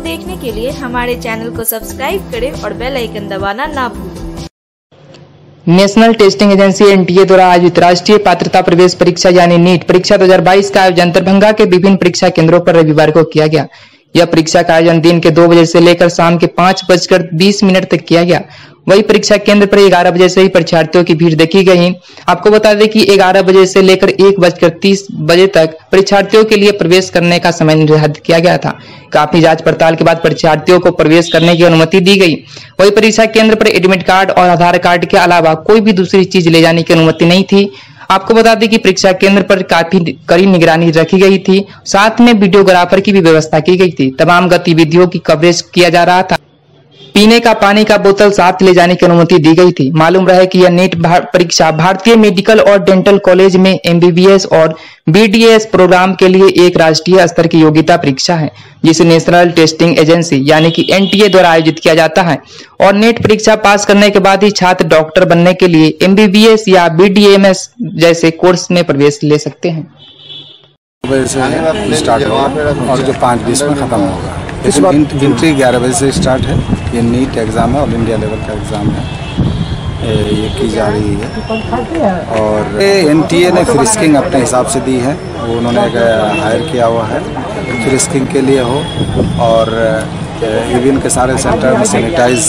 देखने के लिए हमारे चैनल को सब्सक्राइब करें और बेल आइकन दबाना ना भूलें। नेशनल टेस्टिंग एजेंसी एनटीए द्वारा आयोजित राष्ट्रीय पात्रता प्रवेश परीक्षा यानी नीट परीक्षा 2022 का आयोजन दरभंगा के विभिन्न परीक्षा केंद्रों पर रविवार को किया गया। यह परीक्षा का आयोजन दिन के 2 बजे से लेकर शाम के 5:20 तक किया गया। वही परीक्षा केंद्र पर 11 बजे से ही परीक्षार्थियों की भीड़ देखी गई। आपको बता दें कि 11 बजे से लेकर 1:30 बजे तक परीक्षार्थियों के लिए प्रवेश करने का समय निर्धारित किया गया था। काफी जांच पड़ताल के बाद परीक्षार्थियों को प्रवेश करने की अनुमति दी गई। वही परीक्षा केंद्र पर एडमिट कार्ड और आधार कार्ड के अलावा कोई भी दूसरी चीज ले जाने की अनुमति नहीं थी। आपको बता दें कि परीक्षा केंद्र पर काफी कड़ी निगरानी रखी गई थी। साथ में वीडियोग्राफर की भी व्यवस्था की गई थी। तमाम गतिविधियों की कवरेज किया जा रहा था। पीने का पानी का बोतल साथ ले जाने की अनुमति दी गई थी। मालूम रहे कि यह नीट परीक्षा भारतीय मेडिकल और डेंटल कॉलेज में एमबीबीएस और बीडीएस प्रोग्राम के लिए एक राष्ट्रीय स्तर की योग्यता परीक्षा है, जिसे नेशनल टेस्टिंग एजेंसी यानी कि एनटीए द्वारा आयोजित किया जाता है। और नीट परीक्षा पास करने के बाद ही छात्र डॉक्टर बनने के लिए एमबीबीएस या बीडीएमएस जैसे कोर्स में प्रवेश ले सकते हैं। स्टार्ट होगा और जो 5:20 में खत्म होगा। एंट्री 11 बजे से स्टार्ट है। ये नीट एग्ज़ाम है, ऑल इंडिया लेवल का एग्ज़ाम है, ये की जा रही है। और एनटीए ने फ्रिस्किंग अपने हिसाब से दी है, वो उन्होंने हायर किया हुआ है फ्रिस्किंग के लिए हो। और इवन के सारे सेंटर में सैनिटाइज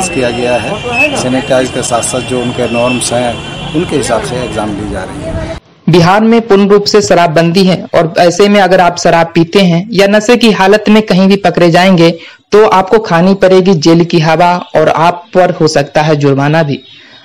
किया गया है। सैनिटाइज के साथ साथ जो उनके नॉर्म्स हैं उनके हिसाब से एग्ज़ाम ली जा रही है। बिहार में पूर्ण रूप से शराबबंदी है और ऐसे में अगर आप शराब पीते हैं या नशे की हालत में कहीं भी पकड़े जाएंगे तो आपको खानी पड़ेगी जेल की हवा और आप पर हो सकता है जुर्माना भी।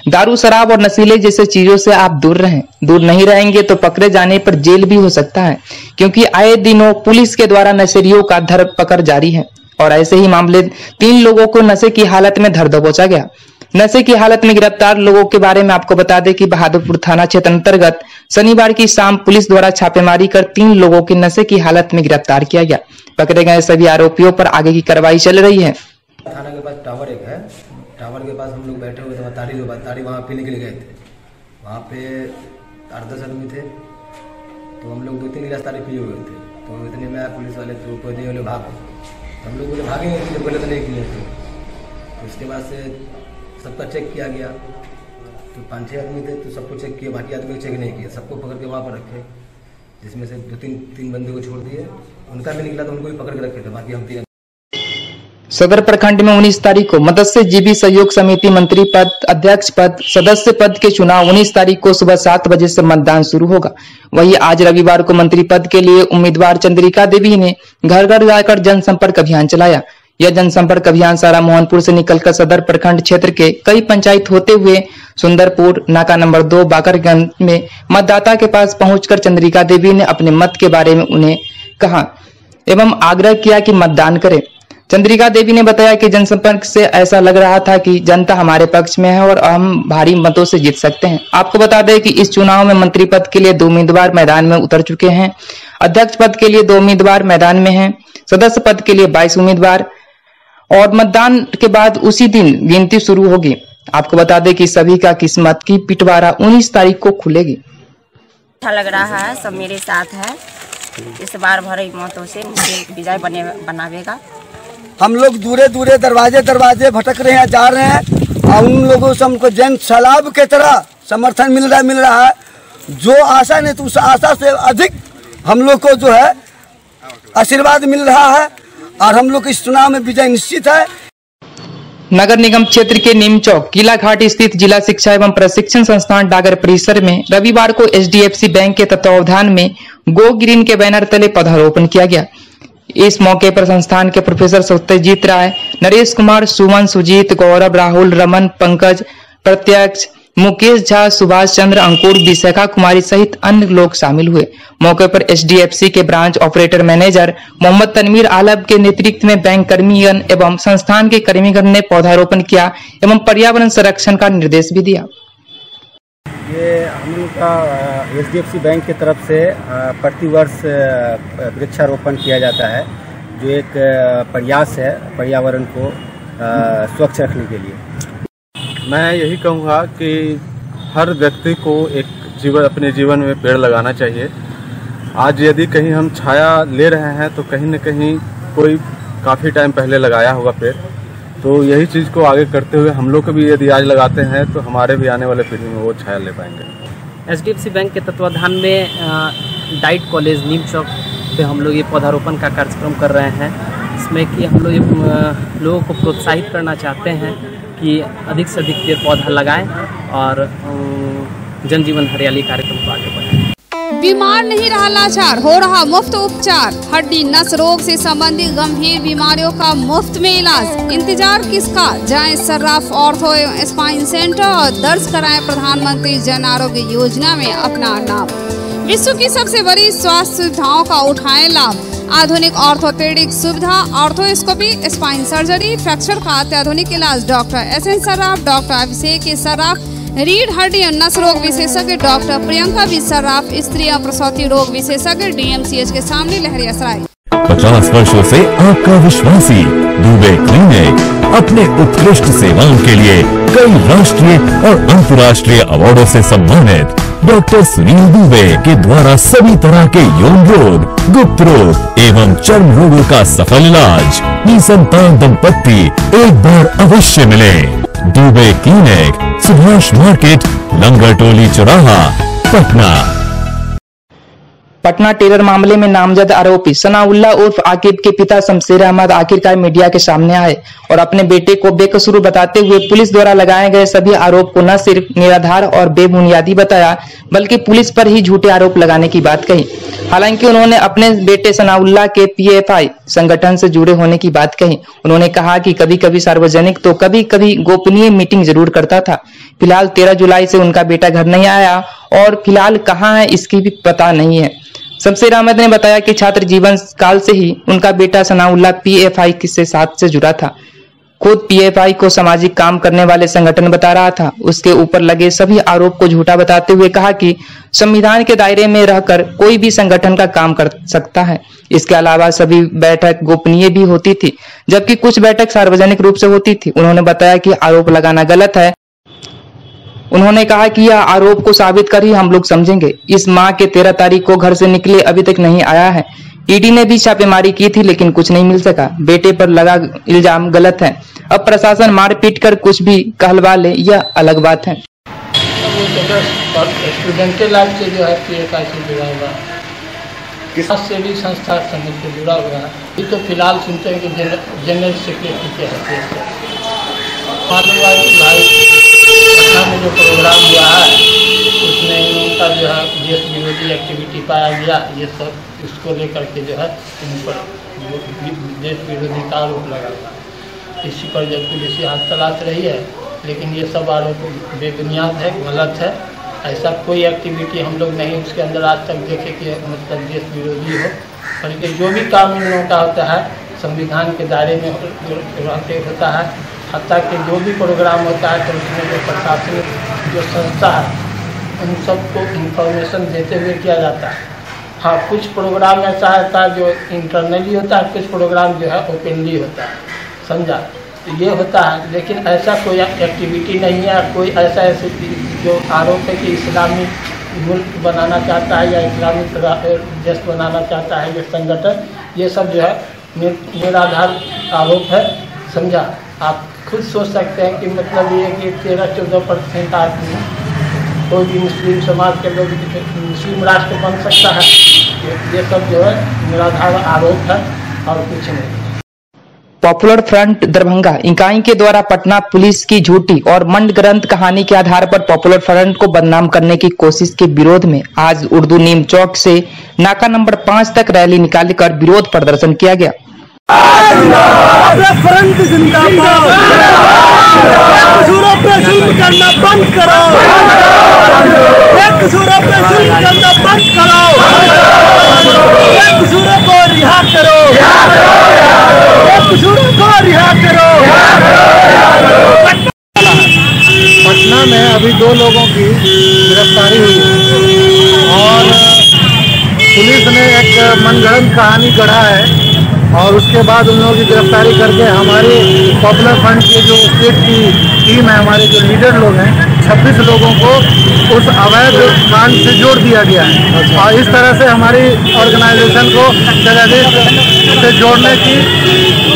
दारू, शराब और नशीले जैसे चीजों से आप दूर नहीं रहेंगे तो पकड़े जाने पर जेल भी हो सकता है, क्योंकि आए दिनों पुलिस के द्वारा नशेड़ियों का धरपकड़ जारी है। और ऐसे ही मामले 3 लोगों को नशे की हालत में धर दबोचा गया। नशे की हालत में गिरफ्तार लोगों के बारे में आपको बता दें कि बहादुरपुर थाना क्षेत्र अंतर्गत शनिवार की शाम पुलिस द्वारा छापेमारी कर 3 लोगों की नशे की हालत में गिरफ्तार किया गया। पकड़े गए सभी आरोपियों पर आगे की कार्रवाई चल रही है। थाना के पास टावर एक है, टावर के पास हम लोग बैठे हुए थे। तारी वहाँ पीने के लिए गए थे। वहाँ पे 8-10 आदमी थे, तो हम लोग 2-3 गिलास तारी पिए हुए थे। तो इतने में पुलिस वाले तो कोई नहीं, बोले भागो। हम लोग बोले भागेंगे, पहले तो नहीं किए थे। तो उसके बाद से सबका चेक किया गया, तो 5-6 आदमी थे, तो सबको चेक किया, बाकी आदमी को चेक नहीं किया। सबको पकड़ के वहाँ पर रखे, जिसमें से 2-3 बंदे को छोड़ दिए। उनका भी निकला तो उनको भी पकड़ के रखे थे, बाकी हम 3। सदर प्रखंड में 19 तारीख को मत्स्यजीवी सहयोग समिति मंत्री पद, अध्यक्ष पद, सदस्य पद के चुनाव 19 तारीख को सुबह 7 बजे से मतदान शुरू होगा। वहीं आज रविवार को मंत्री पद के लिए उम्मीदवार चंद्रिका देवी ने घर घर जाकर जनसंपर्क अभियान चलाया। यह जनसंपर्क अभियान सारा मोहनपुर से निकलकर सदर प्रखंड क्षेत्र के कई पंचायत होते हुए सुंदरपुर, नाका नंबर 2, बाकरगंज में मतदाता के पास पहुंचकर चंद्रिका देवी ने अपने मत के बारे में उन्हें कहा एवं आग्रह किया कि मतदान करें। चंद्रिका देवी ने बताया कि जनसंपर्क से ऐसा लग रहा था कि जनता हमारे पक्ष में है और हम भारी मतों से जीत सकते हैं। आपको बता दें कि इस चुनाव में मंत्री पद के लिए 2 उम्मीदवार मैदान में उतर चुके हैं। अध्यक्ष पद के लिए 2 उम्मीदवार मैदान में हैं। सदस्य पद के लिए 22 उम्मीदवार और मतदान के बाद उसी दिन गिनती शुरू होगी। आपको बता दें कि सभी का किस्मत की पिटवारा 19 तारीख को खुलेगी। अच्छा लग रहा है, सब मेरे साथ है। इस बार भरी मतों से मुझे विजय बनावेगा। हम लोग दूरे दरवाजे भटक रहे हैं, जा रहे हैं और उन लोगों से हमको जन सैलाब के तरह समर्थन मिल रहा है। जो आशा नहीं तो उस आशा से अधिक हम लोग को जो है आशीर्वाद मिल रहा है और हम लोग इस चुनाव में विजय निश्चित है। नगर निगम क्षेत्र के नीम चौक किला घाट स्थित जिला शिक्षा एवं प्रशिक्षण संस्थान डागर परिसर में रविवार को एचडीएफसी बैंक के तत्वावधान में गो ग्रीन के बैनर तले पौधारोपण किया गया। इस मौके पर संस्थान के प्रोफेसर सत्यजीत राय, नरेश कुमार, सुमन, सुजीत, गौरव, राहुल, रमन, पंकज, प्रत्यक्ष, मुकेश झा, सुभाष चंद्र, अंकुर, विशाखा कुमारी सहित अन्य लोग शामिल हुए। मौके पर एचडीएफसी के branch operator manager Mohammad Tanveer Alam के नेतृत्व में बैंक कर्मीगण एवं संस्थान के कर्मीगण ने पौधारोपण किया एवं पर्यावरण संरक्षण का निर्देश भी दिया। ये हम लोग का एचडीएफसी बैंक की तरफ से प्रतिवर्ष वृक्षारोपण किया जाता है, जो एक प्रयास है पर्यावरण को स्वच्छ रखने के लिए। मैं यही कहूँगा कि हर व्यक्ति को अपने जीवन में पेड़ लगाना चाहिए। आज यदि कहीं हम छाया ले रहे हैं तो कहीं न कहीं कोई काफ़ी टाइम पहले लगाया होगा पेड़। तो यही चीज़ को आगे करते हुए हम लोग भी यदि आज लगाते हैं तो हमारे भी आने वाले पीढ़ी में वो छाया ले पाएंगे। एसडीएफसी बैंक के तत्वाधान में डाइट कॉलेज नीम चौक पे हम लोग ये पौधारोपण का कार्यक्रम कर रहे हैं। इसमें कि हम लोग लोगों को प्रोत्साहित करना चाहते हैं कि अधिक से अधिक पेड़ पौधा लगाएं और जनजीवन हरियाली कार्यक्रम को आगे बढ़ाएं। बीमार नहीं रहा लाचार, हो रहा मुफ्त उपचार। हड्डी नस रोग से संबंधित गंभीर बीमारियों का मुफ्त में इलाज। इंतजार किसका, जाएं सर्राफ ऑर्थो एवं स्पाइन सेंटर और दर्ज कराएं प्रधानमंत्री जन आरोग्य योजना में अपना नाम। विश्व की सबसे बड़ी स्वास्थ्य सुविधाओं का उठाएं लाभ। आधुनिक ऑर्थोपेडिक सुविधा, ऑर्थोस्कोपी, स्पाइन सर्जरी, फ्रैक्चर का अत्याधुनिक इलाज। डॉक्टर SN सर्राफ, डॉक्टर अभिषेक सर्राफ, रीढ़ हड्डी और नस रोग विशेषज्ञ डॉक्टर प्रियंका बी सर्राफ, स्त्री और प्रसूति रोग विशेषज्ञ DMCH के सामने लहरियासराय। 50 वर्षों से आपका विश्वासी दुबे क्लिनिक अपने उत्कृष्ट सेवाओं के लिए कई राष्ट्रीय और अंतर्राष्ट्रीय अवार्डों से सम्मानित डॉक्टर सुनील दुबे के द्वारा सभी तरह के यौन रोग, गुप्त रोग एवं चर्म रोगों का सफल इलाज। निसंतान दंपत्ति एक बार अवश्य मिले। दुबे क्लिनिक, सुभाष मार्केट, लंगर टोली चौराहा, पटना। पटना टेरर मामले में नामजद आरोपी सनाउल्लाह उर्फ आकिब के पिता शमशेर अहमद आखिरकार मीडिया के सामने आए और अपने बेटे को बेकसूर बताते हुए पुलिस द्वारा लगाए गए सभी आरोप को न सिर्फ निराधार और बेबुनियादी बताया बल्कि पुलिस पर ही झूठे आरोप लगाने की बात कही। हालांकि उन्होंने अपने बेटे सनाउल्लाह के PFI संगठन से जुड़े होने की बात कही। उन्होंने कहा कि कभी कभी सार्वजनिक तो कभी कभी गोपनीय मीटिंग जरूर करता था। फिलहाल 13 जुलाई से उनका बेटा घर नहीं आया और फिलहाल कहाँ है इसकी भी पता नहीं है। शमशेर अहमद ने बताया कि छात्र जीवन काल से ही उनका बेटा सनाउल्लाह PFI के साथ से जुड़ा था। खुद PFI को सामाजिक काम करने वाले संगठन बता रहा था। उसके ऊपर लगे सभी आरोप को झूठा बताते हुए कहा कि संविधान के दायरे में रहकर कोई भी संगठन का काम कर सकता है। इसके अलावा सभी बैठक गोपनीय भी होती थी जबकि कुछ बैठक सार्वजनिक रूप से होती थी। उन्होंने बताया कि आरोप लगाना गलत है। उन्होंने कहा कि यह आरोप को साबित कर ही हम लोग समझेंगे। इस माह के 13 तारीख को घर से निकले अभी तक नहीं आया है। ईडी ने भी छापेमारी की थी लेकिन कुछ नहीं मिल सका। बेटे पर लगा इल्जाम गलत है। अब प्रशासन मारपीट कर कुछ भी कहलवा ले यह अलग बात है। स्टूडेंट लाइफ से जो है PFI से जुड़ा हुआ किस से भी संस्था संगठन से जुड़ा हुआ है। ये तो फिलहाल सुनते हैं कि जनरल सेक्रेटरी के हत्या मालूम हुआ कि भाई पटना में जो प्रोग्राम हुआ है उसमें उनका जो है देश विरोधी एक्टिविटी पाया गया। ये सब इसको लेकर के जो है इन पर देश विरोधी का आरोप लगा हुआ है। इसी पर जब पुलिस यहाँ तलाश रही है लेकिन ये सब आरोप बेबुनियाद है, गलत है। ऐसा कोई एक्टिविटी हम लोग नहीं उसके अंदर आज तक देखे कि मतलब देश विरोधी हो। बल्कि जो भी काम इन लोगों का होता है संविधान के दायरे में रहते होता है। हत्या के जो भी प्रोग्राम होता है तो उसमें जो प्रशासनिक जो संस्था है उन सबको इंफॉर्मेशन देते हुए किया जाता है। हाँ, कुछ प्रोग्राम ऐसा होता है जो इंटरनली होता है, कुछ प्रोग्राम जो है ओपनली होता है, समझा। तो ये होता है लेकिन ऐसा कोई एक्टिविटी नहीं है। कोई ऐसा जो आरोप है कि इस्लामी मुल्क बनाना चाहता है या इस्लामिक देश बनाना चाहता है ये संगठन, ये सब जो है निराधार आरोप है, समझा। आप खुद सोच सकते हैं कि मतलब ये कि 13-14% आदमी कोई भी मुस्लिम समाज के लोग मुस्लिम राष्ट्र बन सकता है। ये सब जो है निराधार आरोप है और कुछ नहीं। पॉपुलर फ्रंट दरभंगा इकाई के द्वारा पटना पुलिस की झूठी और मंडग्रंथ कहानी के आधार पर पॉपुलर फ्रंट को बदनाम करने की कोशिश के विरोध में आज उर्दू नीम चौक से नाका नंबर 5 तक रैली निकालकर विरोध प्रदर्शन किया गया। फ्रंट जिंदाबाद, कसूरों पे जुल्म करना बंद करो, कसूरों पे जुल्म करना बंद करो, कसूरों को रिहा करो, कसूरों को रिहा करो। पटना में अभी 2 लोगों की गिरफ्तारी हुई और पुलिस ने एक मनगढ़ंत कहानी गढ़ा है और उसके बाद उन लोगों की गिरफ्तारी करके हमारे पॉपुलर फ्रंट के जो स्टेट की टीम है, हमारे जो लीडर लोग हैं, 26 लोगों को उस अवैध कांड से जोड़ दिया गया है। और इस तरह से हमारी ऑर्गेनाइजेशन को टेररिस्ट से जोड़ने की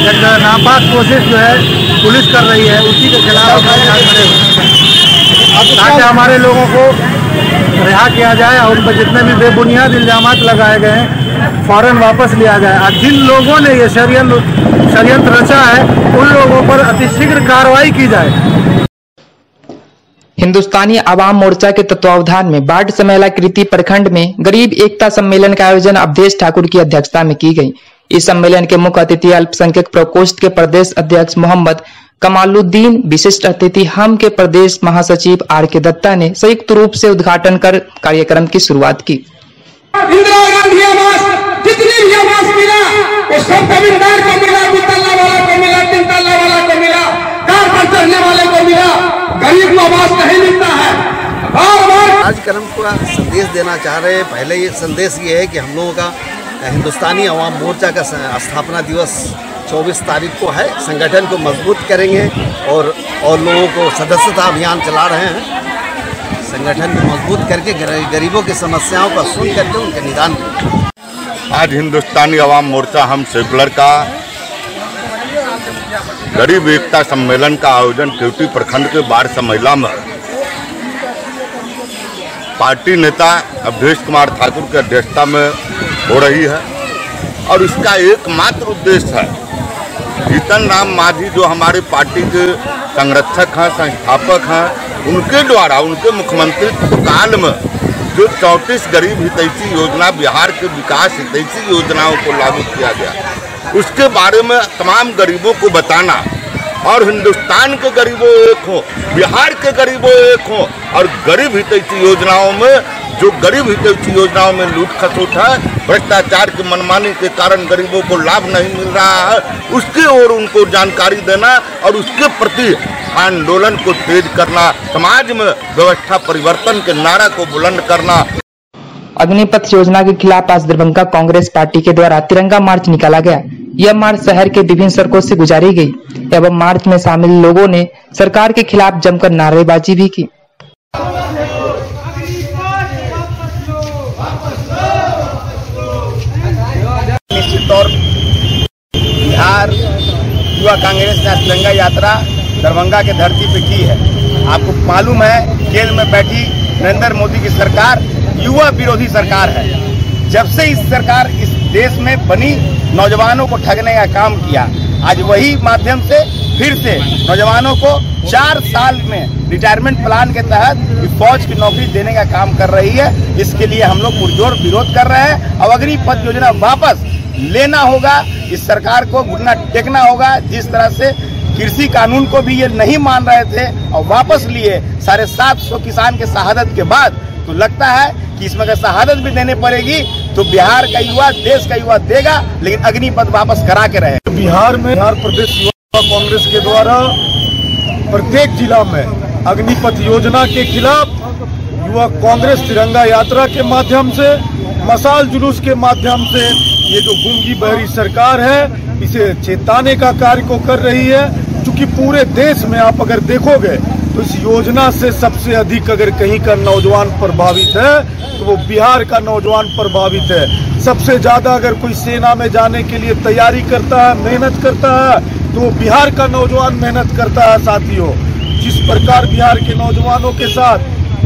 एक नापाक कोशिश जो है पुलिस कर रही है, उसी के खिलाफ हमारे यहाँ खड़े हुए हैं ताकि हमारे लोगों को रिहा किया जाए और उन पर जितने भी बेबुनियाद इल्जामात लगाए गए हैं फौरन वापस लिया जाए। और जिन लोगों ने ये षड्यंत्र रचा है उन लोगों पर अतिशीघ्र कार्रवाई की जाए। हिंदुस्तानी आवाम मोर्चा के तत्वावधान में बाढ़ समेला कृति प्रखंड में गरीब एकता सम्मेलन का आयोजन अवधेश ठाकुर की अध्यक्षता में की गई। इस सम्मेलन के मुख्य अतिथि अल्पसंख्यक प्रकोष्ठ के प्रदेश अध्यक्ष मोहम्मद कमालुद्दीन, विशिष्ट अतिथि हम के प्रदेश महासचिव R.K. दत्ता ने संयुक्त रूप से उद्घाटन कर कार्यक्रम की शुरुआत की। इंदिरा गांधी आवास, जितनी भी आवास मिला वो सब जमींदार को मिला, 2 तल्ला वाला को मिला, 3 तल्ला वाला को मिला, कार पर चढ़ने वाले को मिला, गरीब को आवास नहीं मिलता है। कार्यक्रम का संदेश देना चाह रहे हैं। पहले ये संदेश ये है कि हम लोगों का हिंदुस्तानी आवाम मोर्चा का स्थापना दिवस 24 तारीख को है। संगठन को मजबूत करेंगे और लोगों को सदस्यता अभियान चला रहे हैं। संगठन को मजबूत करके गरीबों की समस्याओं का सुन करके उनके निदान करेंगे। आज हिंदुस्तानी आवाम मोर्चा हम सेकुलर का गरीब एकता सम्मेलन का आयोजन केवटी प्रखंड के बाढ़ सम्मेलन में पार्टी नेता अवधेश कुमार ठाकुर की अध्यक्षता में हो रही है। और इसका एकमात्र उद्देश्य है जीतन राम मांझी जो हमारे पार्टी के संरक्षक हैं, संस्थापक हैं, उनके द्वारा उनके मुख्यमंत्री काल में जो 34 गरीब हितैषी योजना बिहार के विकास हितैषी योजनाओं को लागू किया गया, उसके बारे में तमाम गरीबों को बताना और हिंदुस्तान के गरीबों एक हो, बिहार के गरीबों एक हो और गरीब हितैषी योजनाओं में जो गरीब हितैषी योजनाओं में लूट खसोट है, भ्रष्टाचार की मनमानी के कारण गरीबों को लाभ नहीं मिल रहा है, उसकी ओर उनको जानकारी देना और उसके प्रति आंदोलन को तेज करना, समाज में व्यवस्था परिवर्तन के नारा को बुलंद करना। अग्निपथ योजना के खिलाफ आज दरभंगा कांग्रेस पार्टी के द्वारा तिरंगा मार्च निकाला गया। यह मार्च शहर के विभिन्न सड़कों से गुजारी गई एवं मार्च में शामिल लोगों ने सरकार के खिलाफ जमकर नारेबाजी भी की। निश्चित तौर बिहार युवा कांग्रेस ने तिरंगा यात्रा दरभंगा के धरती पे की है। आपको मालूम है जेल में बैठी नरेंद्र मोदी की सरकार युवा विरोधी सरकार है। जब से इस सरकार इस देश में बनी, नौजवानों को ठगने का काम किया। आज वही माध्यम से फिर से नौजवानों को 4 साल में रिटायरमेंट प्लान के तहत फौज की नौकरी देने का काम कर रही है। इसके लिए हम लोग पुरजोर विरोध कर रहे हैं। अब अग्निपथ योजना वापस लेना होगा, इस सरकार को घुटना टेकना होगा। जिस तरह से कृषि कानून को भी ये नहीं मान रहे थे और वापस लिए 750 किसान के शहादत के बाद, तो लगता है कि इसमें अगर शहादत भी देने पड़ेगी तो बिहार का युवा देश का युवा देगा, लेकिन अग्निपथ वापस करा के रहे। बिहार प्रदेश युवा कांग्रेस के द्वारा प्रत्येक जिला में अग्निपथ योजना के खिलाफ युवा कांग्रेस तिरंगा यात्रा के माध्यम से, मशाल जुलूस के माध्यम से ये जो गूंगी बहरी सरकार है इसे चेताने का कार्य को कर रही है। क्योंकि पूरे देश में आप अगर देखोगे तो इस योजना से सबसे अधिक अगर कहीं का नौजवान प्रभावित है तो वो बिहार का नौजवान प्रभावित है। सबसे ज्यादा अगर कोई सेना में जाने के लिए तैयारी करता है, मेहनत करता है, तो बिहार का नौजवान मेहनत करता है। साथियों, जिस प्रकार बिहार के नौजवानों के साथ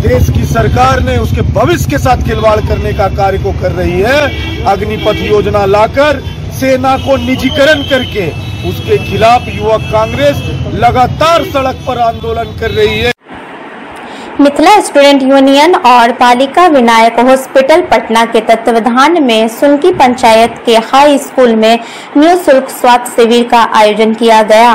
देश की सरकार ने उसके भविष्य के साथ खिलवाड़ करने का कार्य को कर रही है, अग्निपथ योजना लाकर सेना को निजीकरण करके उसके खिलाफ युवा कांग्रेस लगातार सड़क पर आंदोलन कर रही है। मिथिला स्टूडेंट यूनियन और पालिका विनायक हॉस्पिटल पटना के तत्वावधान में सुनकी पंचायत के हाई स्कूल में निःशुल्क स्वास्थ्य शिविर का आयोजन किया गया।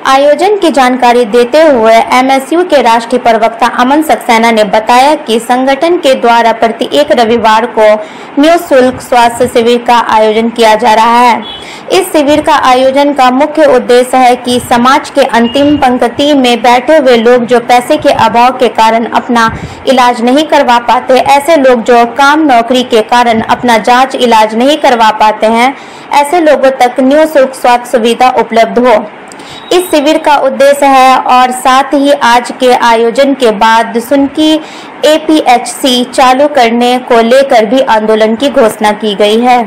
आयोजन की जानकारी देते हुए एमएसयू के राष्ट्रीय प्रवक्ता अमन सक्सेना ने बताया कि संगठन के द्वारा प्रति 1 रविवार को निःशुल्क स्वास्थ्य शिविर का आयोजन किया जा रहा है। इस शिविर का आयोजन का मुख्य उद्देश्य है कि समाज के अंतिम पंक्ति में बैठे हुए लोग जो पैसे के अभाव के कारण अपना इलाज नहीं करवा पाते, ऐसे लोग जो काम नौकरी के कारण अपना जांच इलाज नहीं करवा पाते हैं, ऐसे लोगों तक निःशुल्क स्वास्थ्य सुविधा उपलब्ध हो, इस शिविर का उद्देश्य है। और साथ ही आज के आयोजन के बाद सुनकी एपीएचसी चालू करने को लेकर भी आंदोलन की घोषणा की गई है।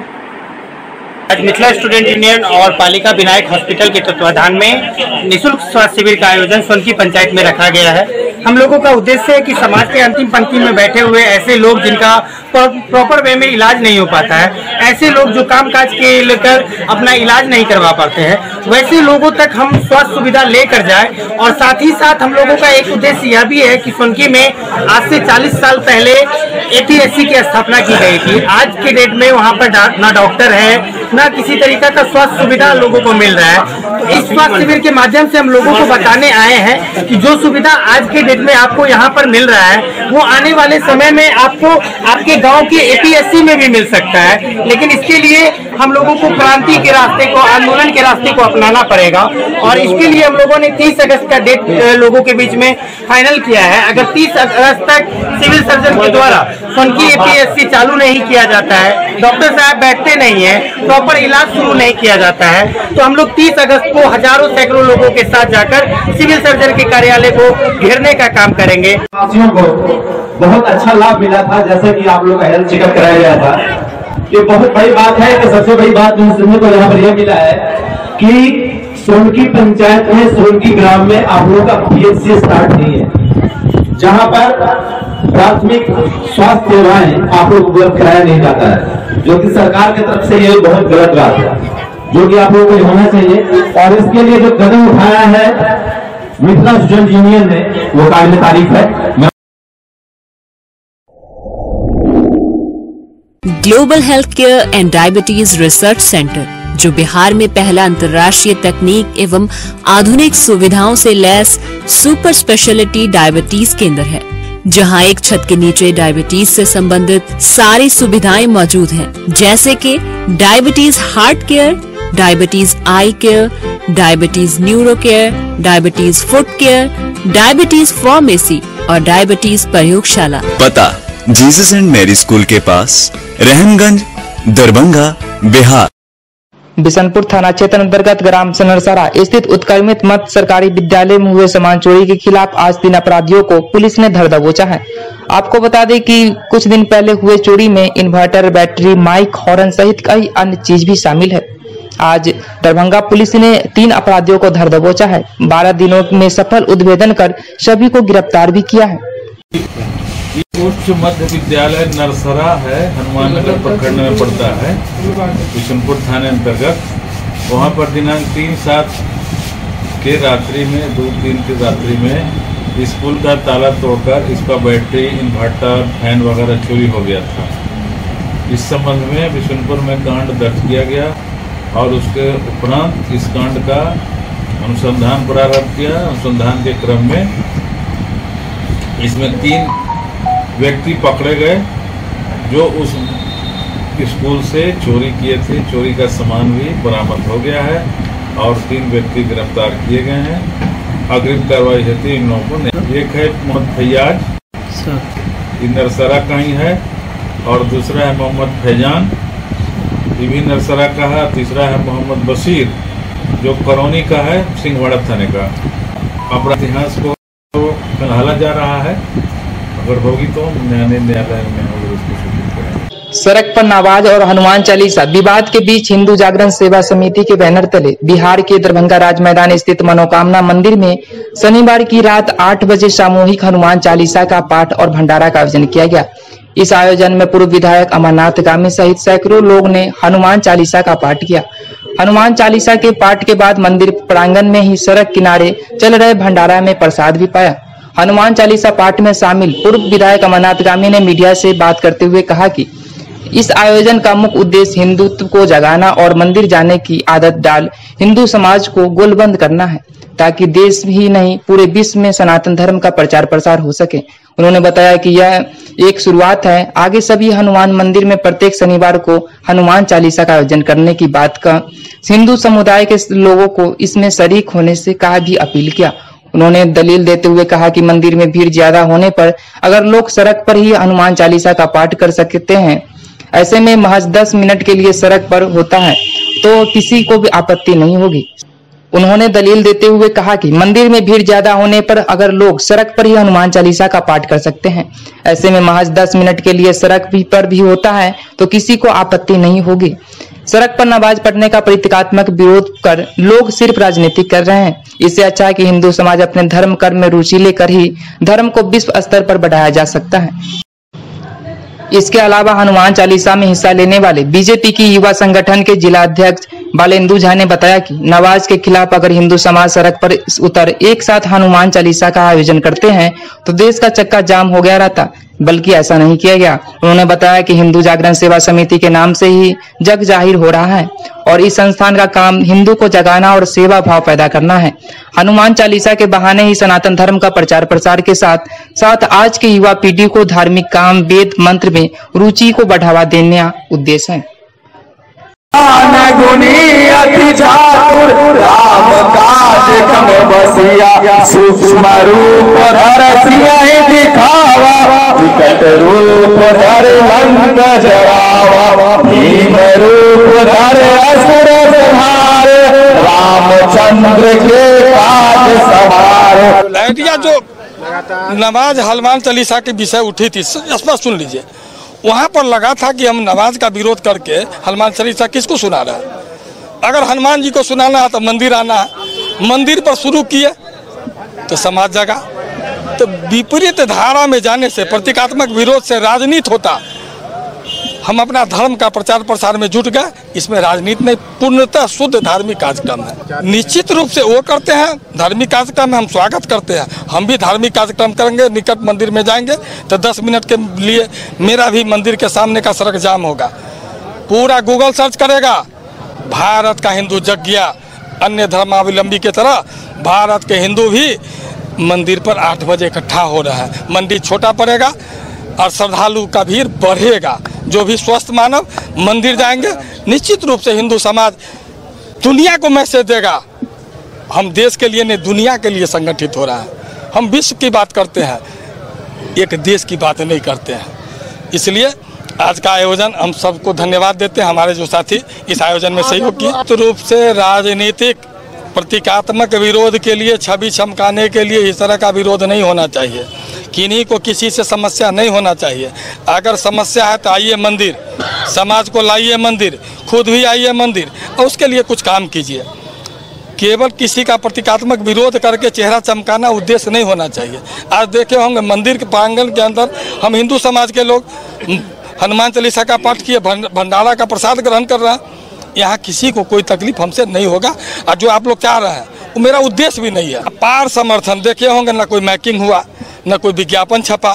आज मिथिला स्टूडेंट यूनियन और पालिका विनायक हॉस्पिटल के तत्वाधान में निःशुल्क स्वास्थ्य शिविर का आयोजन सोनकी पंचायत में रखा गया है। हम लोगों का उद्देश्य है कि समाज के अंतिम पंक्ति में बैठे हुए ऐसे लोग जिनका प्रॉपर वे में इलाज नहीं हो पाता है, ऐसे लोग जो कामकाज के लेकर अपना इलाज नहीं करवा पाते हैं, वैसे लोगों तक हम स्वास्थ्य सुविधा लेकर जाए। और साथ ही साथ हम लोगों का एक उद्देश्य यह भी है कि सोनकी में आज से 40 साल पहले एपीएचसी की स्थापना की गई थी। आज के डेट में वहाँ पर ना डॉक्टर है, ना किसी तरीका का स्वास्थ्य सुविधा लोगों को मिल रहा है। तो इस स्वास्थ्य शिविर के माध्यम से हम लोगों को बताने आए हैं कि जो सुविधा आज के डेट में आपको यहाँ पर मिल रहा है वो आने वाले समय में आपको आपके गांव के एपीएससी में भी मिल सकता है। लेकिन इसके लिए हम लोगों को क्रांति के रास्ते को, आंदोलन के रास्ते को अपनाना पड़ेगा। और इसके लिए हम लोगों ने 30 अगस्त का डेट लोगों के बीच में फाइनल किया है। अगर 30 अगस्त तक सिविल सर्जन के द्वारा सोनकी एपीएससी चालू नहीं किया जाता है, डॉक्टर साहब बैठते नहीं है, प्रॉपर इलाज शुरू नहीं किया जाता है, तो हम लोग 30 अगस्त को हजारों सैकड़ों लोगों के साथ जाकर सिविल सर्जन के कार्यालय को घेरने का काम करेंगे। वासियों को बहुत अच्छा लाभ मिला था, जैसे कि आप लोग का हेल्थ चेकअप कराया गया था। ये बहुत बड़ी बात है कि सबसे बड़ी बात सुनने को यहाँ पर यह मिला है कि सोनकी पंचायत में, सोनकी ग्राम में आप लोगों का पीएचसी स्टार्ट नहीं है, जहाँ पर प्राथमिक स्वास्थ्य सेवाएं आप लोग उपलब्ध कराया नहीं जाता है, जो कि सरकार की तरफ से ये बहुत गलत बात है, जो कि आप लोगों को होना चाहिए। और इसके लिए जो कदम उठाया है मिथिला स्टूडेंट यूनियन ने, वो काबिल तारीफ है। Global health care and diabetes research centre, जो बिहार में पहला अंतर्राष्ट्रीय तकनीक एवं आधुनिक सुविधाओं से लैस सुपर स्पेशलिटी डायबिटीज केंद्र है, जहां एक छत के नीचे डायबिटीज से संबंधित सारी सुविधाएं मौजूद हैं, जैसे कि diabetes heart care, diabetes eye care, diabetes neuro care, diabetes foot care, diabetes pharmacy और डायबिटीज प्रयोगशाला। पता जीसस एंड मैरी स्कूल के पास, रहमगंज, दरभंगा, बिहार। बिशनपुर थाना क्षेत्र अंतर्गत ग्राम सनरसरा स्थित उत्क्रमित मध्य सरकारी विद्यालय में हुए सामान चोरी के खिलाफ आज 3 अपराधियों को पुलिस ने धर दबोचा है। आपको बता दें कि कुछ दिन पहले हुए चोरी में इन्वर्टर, बैटरी, माइक, हॉर्न सहित कई अन्य चीज भी शामिल है। आज दरभंगा पुलिस ने 3 अपराधियों को धर दबोचा है। 12 दिनों में सफल उद्भेदन कर सभी को गिरफ्तार भी किया है। उच्च मध्य विद्यालय नरसरा है, हनुमाननगर प्रखंड में पड़ता है, बिशनपुर थाने अंतर्गत। वहाँ पर दिनांक 3/7 के रात्रि में 2-3 की रात्रि में स्कूल का ताला तोड़कर इसका बैटरी, इन्वर्टर, फैन वगैरह चोरी हो गया था। इस संबंध में बिशनपुर में कांड दर्ज किया गया और उसके उपरांत इस कांड का अनुसंधान प्रारंभ किया। अनुसंधान के क्रम में इसमें 3 व्यक्ति पकड़े गए जो उस स्कूल से चोरी किए थे। चोरी का सामान भी बरामद हो गया है और 3 व्यक्ति गिरफ्तार किए गए हैं। अग्रिम कार्रवाई हेतु इन लोगों को, एक है मोहम्मद फैयाज, नरसरा का ही है, और दूसरा है मोहम्मद फैजान, ये भी नरसरा का है। तीसरा है मोहम्मद बशीर, जो करौनी का है, सिंहवाड़ा थाने का। अपराध इतिहास को खंगाला जा रहा है, अगर होगी तो न्यायालय में होगी उसको सूचित करेंगे। सड़क पर नाबाज और हनुमान चालीसा विवाद के बीच हिंदू जागरण सेवा समिति के बैनर तले बिहार के दरभंगा राज मैदान स्थित मनोकामना मंदिर में शनिवार की रात 8 बजे सामूहिक हनुमान चालीसा का पाठ और भंडारा का आयोजन किया गया। इस आयोजन में पूर्व विधायक अमरनाथ गामी सहित सैकड़ों लोग ने हनुमान चालीसा का पाठ किया। हनुमान चालीसा के पाठ के बाद मंदिर प्रांगण में ही सड़क किनारे चल रहे भंडारा में प्रसाद भी पाया। हनुमान चालीसा पाठ में शामिल पूर्व विधायक अमरनाथ गामी ने मीडिया से बात करते हुए कहा कि इस आयोजन का मुख्य उद्देश्य हिंदुत्व को जगाना और मंदिर जाने की आदत डाल हिंदू समाज को गोलबंद करना है। ताकि देश ही नहीं पूरे विश्व में सनातन धर्म का प्रचार प्रसार हो सके। उन्होंने बताया कि यह एक शुरुआत है, आगे सभी हनुमान मंदिर में प्रत्येक शनिवार को हनुमान चालीसा का आयोजन करने की बात का हिंदू समुदाय के लोगों को इसमें शरीक होने से कहा भी अपील किया। उन्होंने दलील देते हुए कहा कि मंदिर में भीड़ ज्यादा होने पर अगर लोग सड़क पर ही हनुमान चालीसा का पाठ कर सकते हैं, ऐसे में महज 10 मिनट के लिए सड़क पर होता है तो किसी को भी आपत्ति नहीं होगी। उन्होंने दलील देते हुए कहा कि मंदिर में भीड़ ज्यादा होने पर अगर लोग सड़क पर ही हनुमान चालीसा का पाठ कर सकते हैं, ऐसे में महज 10 मिनट के लिए सड़क पर भी होता है तो किसी को आपत्ति नहीं होगी। सड़क पर नमाज पढ़ने का प्रतीकात्मक विरोध कर लोग सिर्फ राजनीति कर रहे हैं। इससे अच्छा है कि हिंदू समाज अपने धर्म कर्म में रुचि लेकर ही धर्म को विश्व स्तर पर बढ़ाया जा सकता है। इसके अलावा हनुमान चालीसा में हिस्सा लेने वाले बीजेपी की युवा संगठन के जिला अध्यक्ष बालेंदु झा ने बताया कि नमाज के खिलाफ अगर हिंदू समाज सड़क पर उतर एक साथ हनुमान चालीसा का आयोजन करते हैं तो देश का चक्का जाम हो गया रहता, बल्कि ऐसा नहीं किया गया। उन्होंने बताया कि हिंदू जागरण सेवा समिति के नाम से ही जग जाहिर हो रहा है और इस संस्थान का काम हिंदू को जगाना और सेवा भाव पैदा करना है। हनुमान चालीसा के बहाने ही सनातन धर्म का प्रचार प्रसार के साथ साथ आज के युवा पीढ़ी को धार्मिक काम वेद मंत्र में रुचि को बढ़ावा देने का उद्देश्य है। सूक्ष्म रूप दिखावा, विकट रूप धर लंक जरावा, भीम रूप धर असुर संहार, रामचंद्र के काज सवार। लाइटिया जो नमाज हनुमान चालीसा के विषय उठी थी, स्पष्ट सुन लीजिए, वहाँ पर लगा था कि हम नमाज का विरोध करके हनुमान चालीसा किसको सुना रहे हैं। अगर हनुमान जी को सुनाना है तो मंदिर आना है, मंदिर पर शुरू किए तो समाज जगा। तो विपरीत धारा में जाने से, प्रतीकात्मक विरोध से राजनीति होता। हम अपना धर्म का प्रचार प्रसार में जुट गए, इसमें राजनीति नहीं, पूर्णतः शुद्ध धार्मिक कार्यक्रम है। निश्चित रूप से वो करते हैं धार्मिक कार्यक्रम, हम स्वागत करते हैं। हम भी धार्मिक कार्यक्रम करेंगे, निकट मंदिर में जाएंगे तो 10 मिनट के लिए मेरा भी मंदिर के सामने का सड़क जाम होगा। पूरा गूगल सर्च करेगा, भारत का हिंदू जग गया। अन्य धर्मावलंबी की तरह भारत के हिंदू भी मंदिर पर 8 बजे इकट्ठा हो रहा है। मंदिर छोटा पड़ेगा और श्रद्धालु का भीड़ बढ़ेगा। जो भी स्वस्थ मानव मंदिर जाएंगे, निश्चित रूप से हिंदू समाज दुनिया को मैसेज देगा, हम देश के लिए नहीं दुनिया के लिए संगठित हो रहा है। हम विश्व की बात करते हैं, एक देश की बात नहीं करते हैं। इसलिए आज का आयोजन हम सबको धन्यवाद देते हैं, हमारे जो साथी इस आयोजन में सहयोग किए। तो रूप से राजनीतिक प्रतीकात्मक विरोध के लिए, छवि चमकाने के लिए इस तरह का विरोध नहीं होना चाहिए। किन्हीं को किसी से समस्या नहीं होना चाहिए। अगर समस्या है तो आइए मंदिर, समाज को लाइए मंदिर, खुद भी आइए मंदिर और उसके लिए कुछ काम कीजिए। केवल किसी का प्रतीकात्मक विरोध करके चेहरा चमकाना उद्देश्य नहीं होना चाहिए। आज देखे होंगे मंदिर के प्रांगण के अंदर हम हिंदू समाज के लोग हनुमान चालीसा का पाठ किए, भंडारा का प्रसाद ग्रहण कर रहे हैं। यहाँ किसी को कोई तकलीफ हमसे नहीं होगा और जो आप लोग चाह रहे हैं वो मेरा उद्देश्य भी नहीं है। अपार समर्थन देखे होंगे, ना कोई मैकिंग हुआ, न कोई विज्ञापन छपा,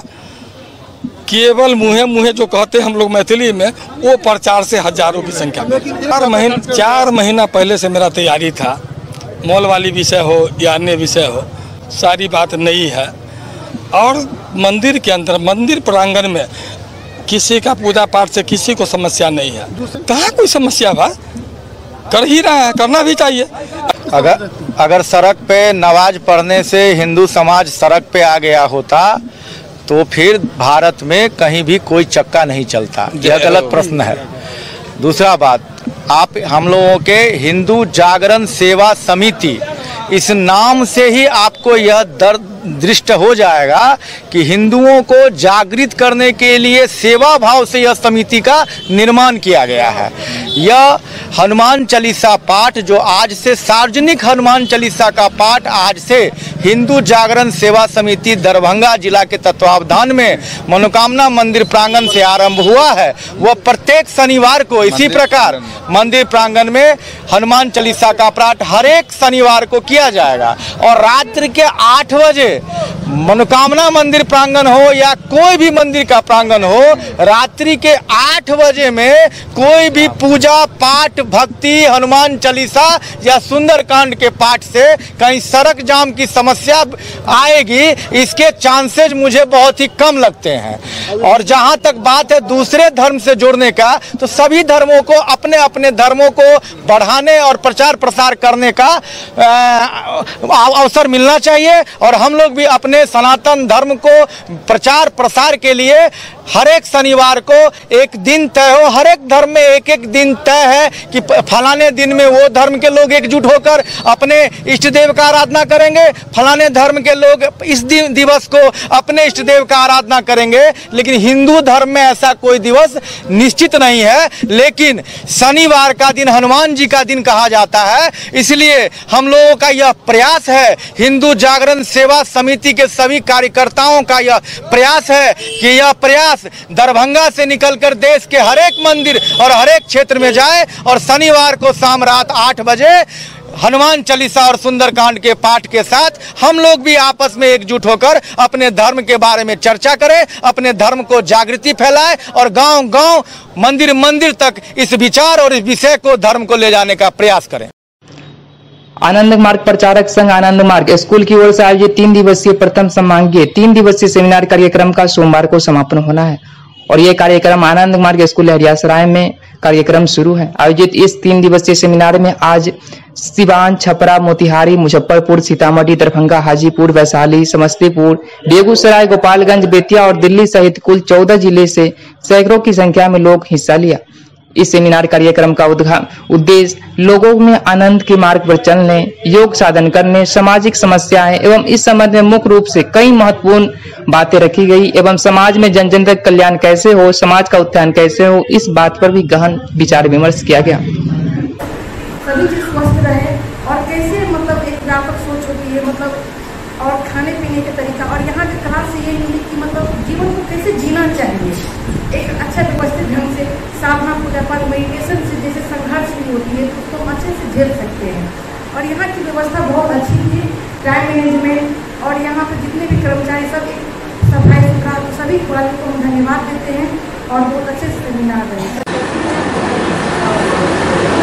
केवल मुँहे जो कहते हैं हम लोग मैथिली में, वो प्रचार से हजारों की संख्या में। 4 महीना पहले से मेरा तैयारी था। मॉल वाली विषय हो या अन्य विषय हो, सारी बात नहीं है। और मंदिर के अंदर, मंदिर प्रांगण में किसी का पूजा पाठ से किसी को समस्या नहीं है। कहाँ कोई समस्या बा, कर ही रहा है, करना भी चाहिए। अगर सड़क पे नमाज पढ़ने से हिंदू समाज सड़क पे आ गया होता तो फिर भारत में कहीं भी कोई चक्का नहीं चलता। यह गलत प्रश्न है। दूसरा बात, आप हम लोगों के हिंदू जागरण सेवा समिति, इस नाम से ही आपको यह दृष्ट हो जाएगा कि हिंदुओं को जागृत करने के लिए सेवा भाव से यह समिति का निर्माण किया गया है। यह हनुमान चालीसा पाठ जो आज से सार्वजनिक हनुमान चालीसा का पाठ आज से हिंदू जागरण सेवा समिति दरभंगा जिला के तत्वावधान में मनोकामना मंदिर प्रांगण से आरंभ हुआ है, वह प्रत्येक शनिवार को इसी प्रकार मंदिर प्रांगण में हनुमान चालीसा का पाठ हर एक शनिवार को किया जाएगा और रात्रि के 8 बजे मनोकामना मंदिर प्रांगण हो या कोई भी मंदिर का प्रांगण हो, रात्रि के 8 बजे में कोई भी पूजा पाठ भक्ति हनुमान चालीसा या सुंदरकांड के पाठ से कहीं सड़क जाम की समस्या आएगी, इसके चांसेस मुझे बहुत ही कम लगते हैं। और जहां तक बात है दूसरे धर्म से जोड़ने का, तो सभी धर्मों को अपने अपने धर्मों को बढ़ाने और प्रचार प्रसार करने का अवसर मिलना चाहिए। और हम लोग भी अपने सनातन धर्म को प्रचार प्रसार के लिए हर एक शनिवार को एक दिन तय हो, हर एक धर्म में एक एक दिन तय है कि फलाने दिन में वो धर्म के लोग एकजुट होकर अपने इष्ट देव का आराधना करेंगे, फलाने धर्म के लोग इस दिवस को अपने इष्ट देव का आराधना करेंगे। लेकिन हिंदू धर्म में ऐसा कोई दिवस निश्चित नहीं है, लेकिन शनिवार का दिन हनुमान जी का दिन कहा जाता है। इसलिए हम लोगों का यह प्रयास है, हिंदू जागरण सेवा समिति के सभी कार्यकर्ताओं का यह प्रयास है कि यह प्रयास दरभंगा से निकलकर देश के हर एक मंदिर और हर एक क्षेत्र में जाए और शनिवार को शाम रात 8 बजे हनुमान चालीसा और सुंदरकांड के पाठ के साथ हम लोग भी आपस में एकजुट होकर अपने धर्म के बारे में चर्चा करें, अपने धर्म को जागृति फैलाएं और गांव-गांव मंदिर मंदिर तक इस विचार और इस विषय को धर्म को ले जाने का प्रयास करें। आनंद मार्ग प्रचारक संघ आनंद मार्ग स्कूल की ओर से आयोजित 3 दिवसीय प्रथम समांगीय 3 दिवसीय सेमिनार कार्यक्रम का सोमवार को समापन होना है और ये कार्यक्रम आनंद मार्ग स्कूल लहरियासराय में कार्यक्रम शुरू है। आयोजित इस 3 दिवसीय सेमिनार में आज सिवान, छपरा, मोतिहारी, मुजफ्फरपुर, सीतामढ़ी, दरभंगा, हाजीपुर, वैशाली, समस्तीपुर, बेगूसराय, गोपालगंज, बेतिया और दिल्ली सहित कुल 14 जिले से सैकड़ों की संख्या में लोग हिस्सा लिया। इस सेमिनार कार्यक्रम का उद्देश्य लोगों में आनंद के मार्ग पर चलने, योग साधन करने, सामाजिक समस्याएं एवं इस संबंध में मुख्य रूप से कई महत्वपूर्ण बातें रखी गई एवं समाज में जन जन तक कल्याण कैसे हो, समाज का उत्थान कैसे हो, इस बात पर भी गहन विचार विमर्श किया गया। सभी चीज स्वस्थ रहे और कैसे मतलब एक व्यापक सोच होती है, मतलब और खाने पीने के तरीका और यहाँ के क्लास से ये मिली कि मतलब जीवन को कैसे जीना चाहिए, एक अच्छा व्यवस्थित ढंग से साधना पूजा पाठ मेडिटेशन से जैसे संघर्ष भी होती है तो उसको हम अच्छे से झेल सकते हैं। और यहाँ की व्यवस्था बहुत अच्छी थी, टाइम मैनेजमेंट और यहाँ पर जितने भी कर्मचारी सब सफाई सुथरा, तो सभी वालों को हम धन्यवाद देते हैं और बहुत अच्छे से सेमिनार रहे।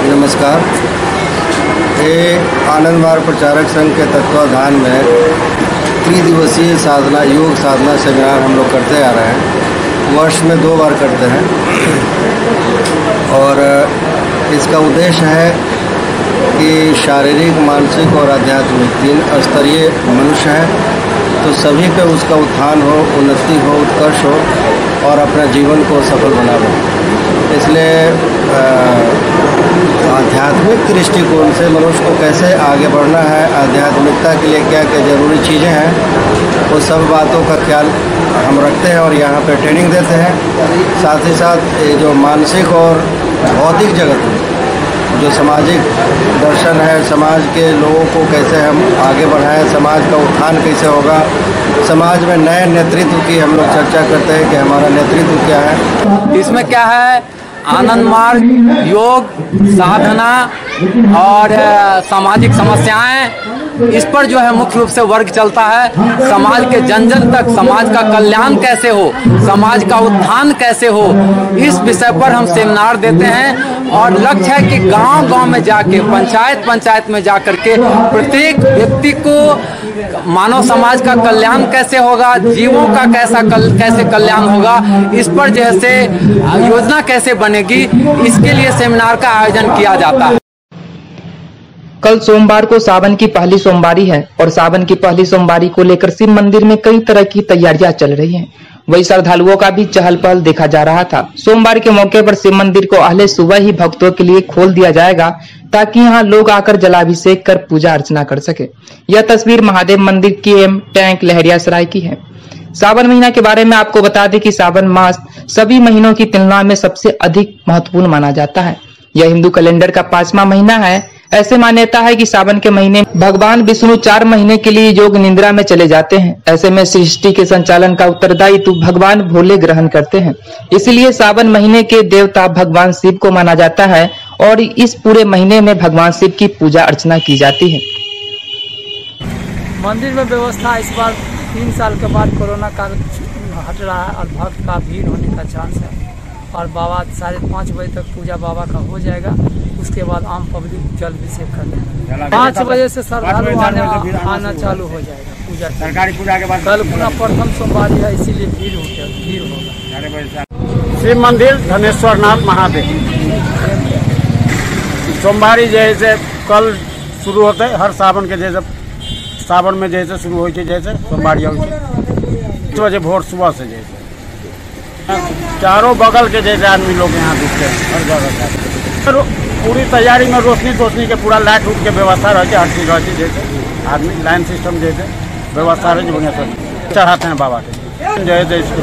नमस्कार, ये आनंद मार्ग प्रचारक संघ के तत्वाधान में 3 दिवसीय साधना योग साधना सेमिनार हम लोग करते आ रहे हैं। वर्ष में 2 बार करते हैं और इसका उद्देश्य है कि शारीरिक, मानसिक और आध्यात्मिक 3 स्तरीय मनुष्य है तो सभी पे उसका उत्थान हो, उन्नति हो, उत्कर्ष हो और अपना जीवन को सफल बना ले। इसलिए आध्यात्मिक दृष्टिकोण से मनुष्य को कैसे आगे बढ़ना है, आध्यात्मिकता के लिए क्या क्या जरूरी चीज़ें हैं, वो सब बातों का ख्याल हम रखते हैं और यहाँ पे ट्रेनिंग देते हैं। साथ ही साथ ये जो मानसिक और भौतिक जगत में जो सामाजिक दर्शन है, समाज के लोगों को कैसे हम आगे बढ़ाएं, समाज का उत्थान कैसे होगा, समाज में नए नेतृत्व की हम लोग चर्चा करते हैं कि हमारा नेतृत्व क्या है। इसमें क्या है, आनंद मार्ग, योग, साधना और सामाजिक समस्याएं, इस पर जो है मुख्य रूप से वर्ग चलता है। समाज के जन जन तक समाज का कल्याण कैसे हो, समाज का उत्थान कैसे हो, इस विषय पर हम सेमिनार देते हैं और लक्ष्य है कि गांव-गांव में जाके, पंचायत में जाकर के प्रत्येक व्यक्ति को मानव समाज का कल्याण कैसे होगा, जीवों का कैसे कल्याण होगा, इस पर जैसे योजना कैसे बनेगी, इसके लिए सेमिनार का आयोजन किया जाता है। कल सोमवार को सावन की पहली सोमवारी है और सावन की पहली सोमवारी को लेकर शिव मंदिर में कई तरह की तैयारियां चल रही हैं। वही श्रद्धालुओं का भी चहल पहल देखा जा रहा था। सोमवार के मौके पर शिव मंदिर को अहले सुबह ही भक्तों के लिए खोल दिया जाएगा ताकि यहां लोग आकर जलाभिषेक कर पूजा अर्चना कर सके। यह तस्वीर महादेव मंदिर के टैंक लहरियासराय की है। सावन महीना के बारे में आपको बता दें कि सावन मास सभी महीनों की तुलना में सबसे अधिक महत्वपूर्ण माना जाता है। यह हिंदू कैलेंडर का 5वां महीना है। ऐसे मान्यता है कि सावन के महीने भगवान विष्णु 4 महीने के लिए योग निद्रा में चले जाते हैं। ऐसे में सृष्टि के संचालन का उत्तरदायित्व भगवान भोले ग्रहण करते हैं। इसलिए सावन महीने के देवता भगवान शिव को माना जाता है और इस पूरे महीने में भगवान शिव की पूजा अर्चना की जाती है। मंदिर में व्यवस्था इस बार 3 साल के बाद कोरोना काल हट रहा है और भक्त का भीड़ होने का चांस है और बाबा 5:30 बजे तक पूजा बाबा का हो जाएगा। उसके बाद आम पब्लिक जल अभिषेक कर लेंगे। 5 बजे से श्रद्धालु आना चालू हो जाएगा पूजा सरकारी पूजा के बाद। कल पुनः प्रथम सोमवारी है, इसीलिए भीड़ होगा। शिव मंदिर धनेश्वर नाथ महादेव सोमवारी जैसे कल शुरू होते हर सावन के जैसे सावन में जैसे शुरू हो जैसे सोमवारी हो 6 बजे भोर सुबह से जैसे चारों बगल के जैसे आदमी लोग यहाँ दिखते हैं हर जगह। पूरी तैयारी में रोशनी के पूरा लाइट उठ के व्यवस्था रहती है, हर चीज रहती है जैसे आदमी लाइन सिस्टम जैसे व्यवस्था रही बढ़िया सब चढ़ाते हैं बाबा के जैसे इसको